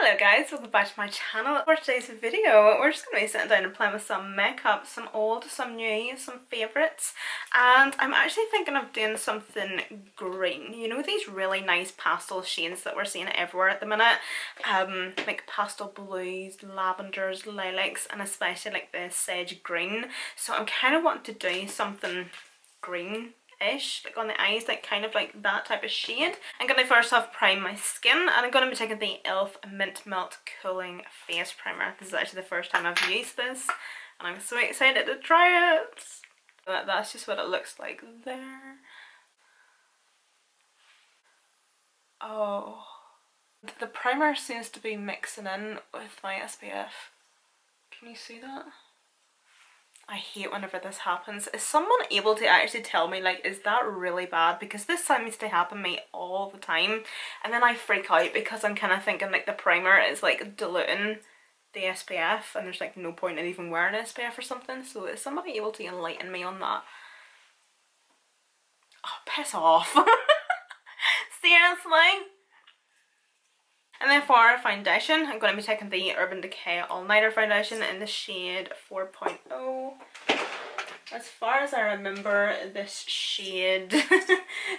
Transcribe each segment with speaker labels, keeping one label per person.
Speaker 1: Hello guys, welcome back to my channel. For today's video, we're just going to be sitting down and playing with some makeup, some old, some new, some favourites, and I'm actually thinking of doing something green. You know these really nice pastel shades that we're seeing everywhere at the minute? Like pastel blues, lavenders, lilacs, and especially like the sage green. So I'm kind of wanting to do something green-ish, like on the eyes, like kind of like that type of shade. I'm going to first off prime my skin, and I'm going to be taking the e.l.f. Mint Melt Cooling Face Primer. This is actually the first time I've used this, and I'm so excited to try it. That's just what it looks like there. Oh, the primer seems to be mixing in with my SPF. Can you see that? I hate whenever this happens. Is someone able to actually tell me, like, is that really bad? Because this seems to happen to me all the time, and then I freak out because I'm kind of thinking like the primer is like diluting the SPF and there's like no point in even wearing SPF or something. So is somebody able to enlighten me on that? Oh, piss off. Seriously? And then for our foundation, I'm going to be taking the Urban Decay All Nighter foundation in the shade 4.0. As far as I remember, this shade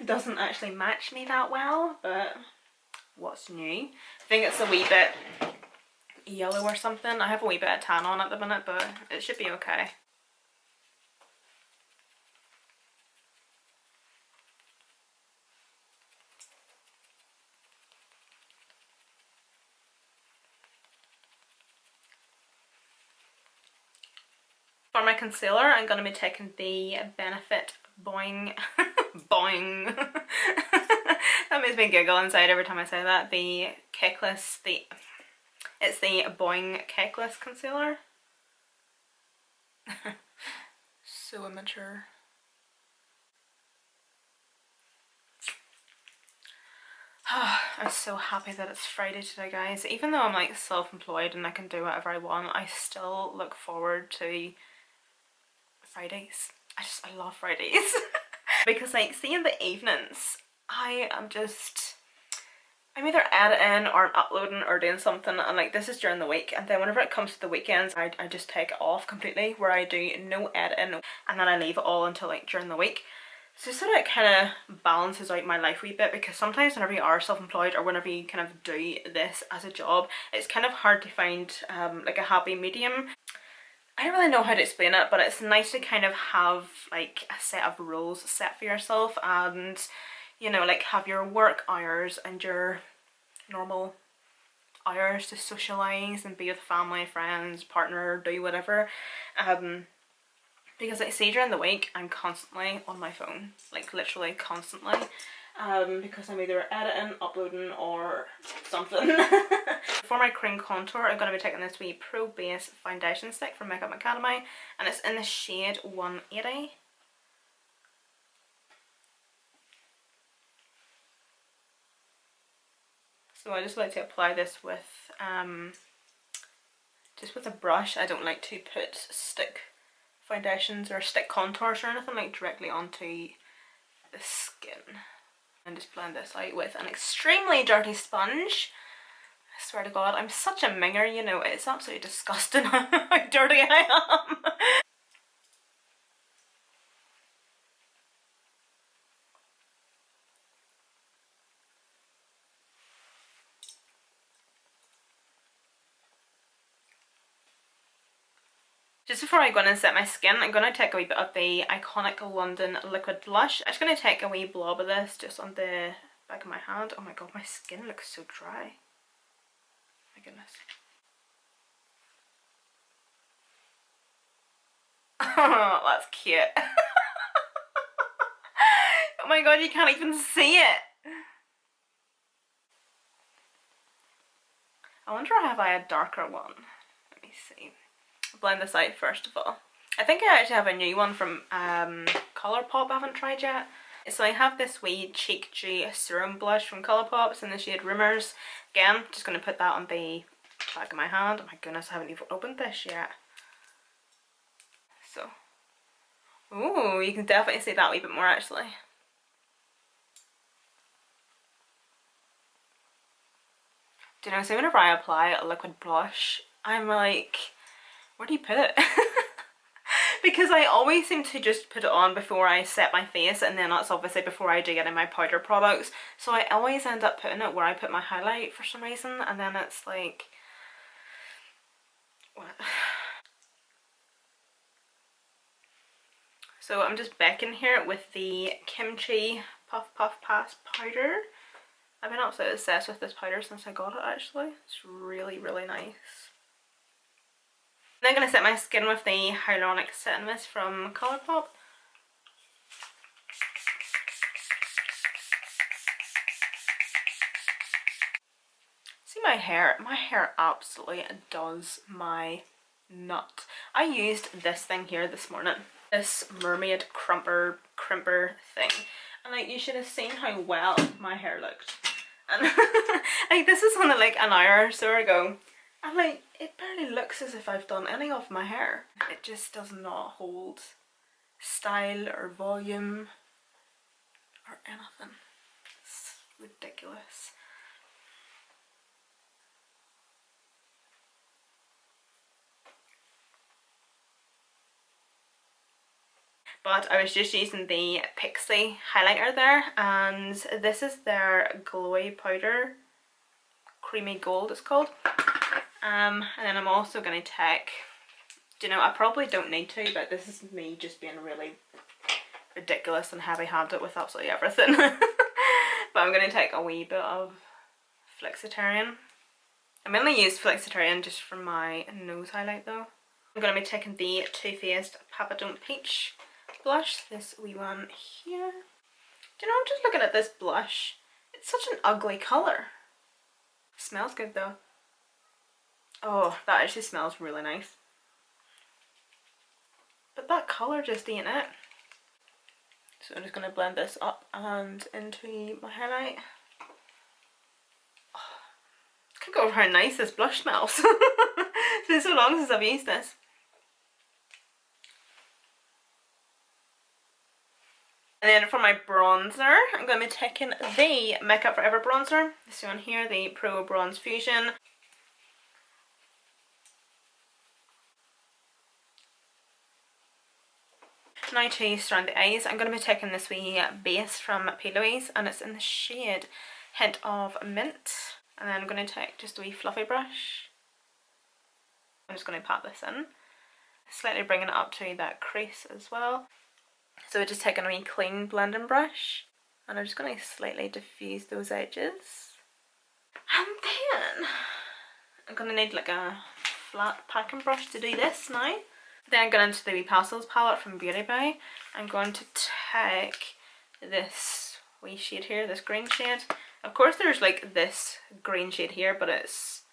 Speaker 1: doesn't actually match me that well, but what's new? I think it's a wee bit yellow or something. I have a wee bit of tan on at the minute, but it should be okay. For my concealer, I'm going to be taking the Benefit Boing Boing that makes me giggle inside every time I say that. The Cakeless, it's the Boing Cakeless concealer. So immature. I'm so happy that it's Friday today, guys. Even though I'm like self-employed and I can do whatever I want, I still look forward to Fridays. I love Fridays. Because like, see, in the evenings, I'm either editing or I'm uploading or doing something, and like this is during the week, and then whenever it comes to the weekends, I just take it off completely, where I do no editing and then I leave it all until like during the week. So sort of kind of balances out my life a wee bit, because sometimes whenever you are self-employed or whenever you kind of do this as a job, it's kind of hard to find like a happy medium. I don't really know how to explain it, but it's nice to kind of have like a set of rules set for yourself, and you know, like have your work hours and your normal hours to socialise and be with family, friends, partner, do whatever. Because like say during the week I'm constantly on my phone, like literally constantly, because I'm either editing, uploading or something. For my cream contour, I'm going to be taking this wee Pro Base foundation stick from Makeup Academy, and it's in the shade 180. So I just like to apply this with just with a brush. I don't like to put stick foundations or stick contours or anything like directly onto the skin. And just blend this out with an extremely dirty sponge. I swear to God, I'm such a minger, you know, it's absolutely disgusting how dirty I am. Just before I go in and set my skin, I'm going to take a wee bit of the Iconic London Liquid Blush. I'm just going to take a wee blob of this just on the back of my hand. Oh my God, my skin looks so dry. My goodness. Oh, that's cute. Oh my God, you can't even see it. I wonder if I have a darker one. Let me see. I'll blend this out first of all. I think I actually have a new one from Colourpop I haven't tried yet. So I have this wee Cheek Dew Serum Blush from Colourpop. It's in the shade Rumours. Again, just going to put that on the back of my hand. Oh my goodness, I haven't even opened this yet. So, ooh, you can definitely see that a wee bit more actually. Do you know, so whenever I apply a liquid blush, I'm like, where do you put it? Because I always seem to just put it on before I set my face, and then that's obviously before I do any of my powder products. So I always end up putting it where I put my highlight for some reason, and then it's like, what? So I'm just baking here with the Kimchi Puff Puff Pass powder. I've been absolutely obsessed with this powder since I got it actually. It's really, really nice. Then I'm going to set my skin with the Hyaluronic Setting Mist from Colourpop. See my hair? My hair absolutely does my nut. I used this thing here this morning. This mermaid crimper thing. And like, you should have seen how well my hair looked. And like, this is only like an hour or so ago. And like, it barely looks as if I've done any of my hair. It just does not hold style or volume or anything. It's ridiculous. But I was just using the Pixie highlighter there, and this is their glowy powder, creamy gold it's called. And then I'm also going to take, you know, I probably don't need to, but this is me just being really ridiculous and heavy-handed with absolutely everything. But I'm going to take a wee bit of Flexitarian. I mainly use Flexitarian just for my nose highlight though. I'm going to be taking the Too Faced Papa Don't Peach blush, this wee one here. Do you know, I'm just looking at this blush. It's such an ugly colour. Smells good though. Oh, that actually smells really nice. But that colour just ain't it. So I'm just going to blend this up and into my highlight. Oh, I can't go over how nice this blush smells. It's been so long since I've used this. And then for my bronzer, I'm going to be taking the Makeup Forever bronzer. This one here, the Pro Bronze Fusion. Now to surround the eyes, I'm going to be taking this wee base from P. Louise, and it's in the shade Hint of Mint. And then I'm going to take just a wee fluffy brush. I'm just going to pat this in, slightly bringing it up to that crease as well. So we're just taking a wee clean blending brush, and I'm just going to slightly diffuse those edges. And then I'm going to need like a flat packing brush to do this now. Then I'm going into the wee Pastels palette from Beauty Bay. I'm going to take this wee shade here, this green shade. Of course there's like this green shade here, but it's,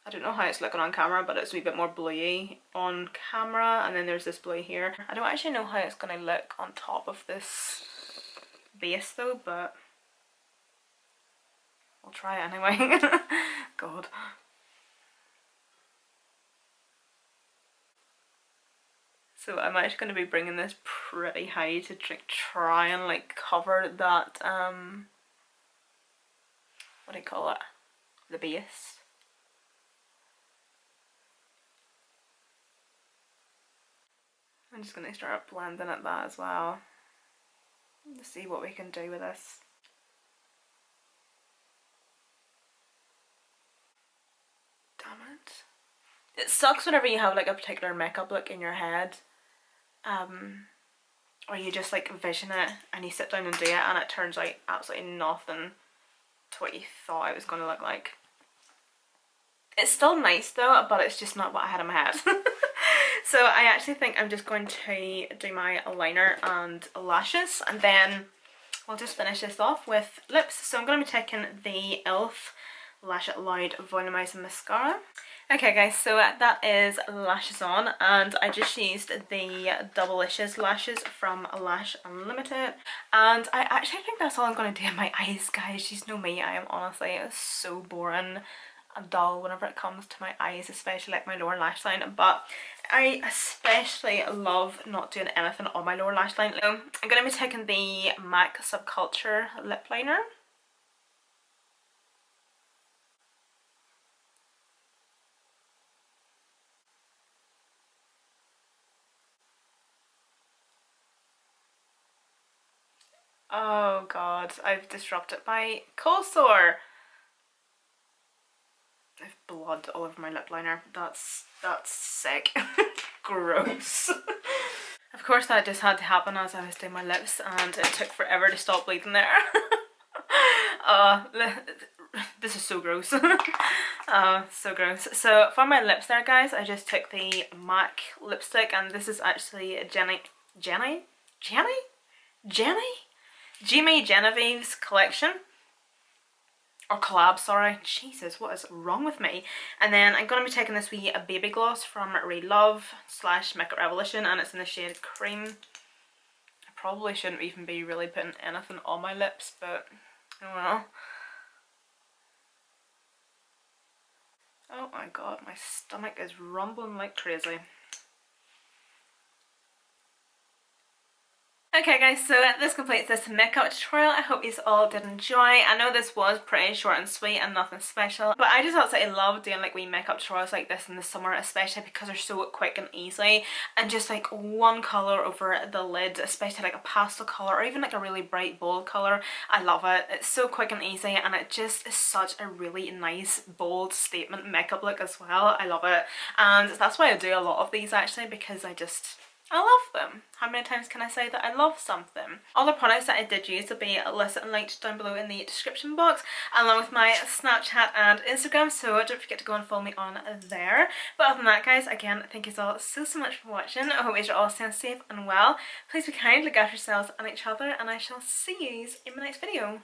Speaker 1: I don't know how it's looking on camera, but it's a wee bit more bluey on camera. And then there's this blue here. I don't actually know how it's going to look on top of this base though, but I'll try it anyway. God. So I'm actually going to be bringing this pretty high to try and like cover that, what do you call it? The base. I'm just going to start blending at that as well to see what we can do with this. Damn it. It sucks whenever you have like a particular makeup look in your head, or you just like vision it and you sit down and do it and it turns out absolutely nothing to what you thought it was going to look like. It's still nice though, but it's just not what I had in my head. So I actually think I'm just going to do my liner and lashes, and then we'll just finish this off with lips. So I'm going to be taking the e.l.f. Lash It Loud Volumizing Mascara. Okay guys, so that is lashes on, and I just used the Double-licious lashes from Lash Unlimited, and I actually think that's all I'm going to do in my eyes, guys. You know me, I am honestly so boring and dull whenever it comes to my eyes, especially like my lower lash line, but I especially love not doing anything on my lower lash line. So I'm going to be taking the MAC Subculture lip liner. Oh god, I've disrupted my cold sore. I have blood all over my lip liner. That's sick. Gross. Of course that just had to happen as I was doing my lips and it took forever to stop bleeding there. uh, this is so gross. Oh, so gross. So for my lips there guys, I just took the MAC lipstick and this is actually a Jimmy Genevieve's collection. Or collab, sorry. Jesus, what is wrong with me? And then I'm going to be taking this wee baby gloss from Real Love / Makeup Revolution and it's in the shade Cream. I probably shouldn't even be really putting anything on my lips, but oh well. Oh my god, my stomach is rumbling like crazy. Okay guys, so this completes this makeup tutorial. I hope you all did enjoy. I know this was pretty short and sweet and nothing special, but I just absolutely love doing like wee makeup tutorials like this in the summer, especially because they're so quick and easy, and just like one colour over the lid, especially like a pastel colour or even like a really bright bold colour. I love it. It's so quick and easy and it just is such a really nice bold statement makeup look as well. I love it, and that's why I do a lot of these actually, because I love them. How many times can I say that I love something? All the products that I did use will be listed and linked down below in the description box, along with my Snapchat and Instagram, so don't forget to go and follow me on there. But other than that guys, again, thank you all so much for watching. I hope you're all staying safe and well. Please be kind, look after yourselves and each other, and I shall see you in my next video.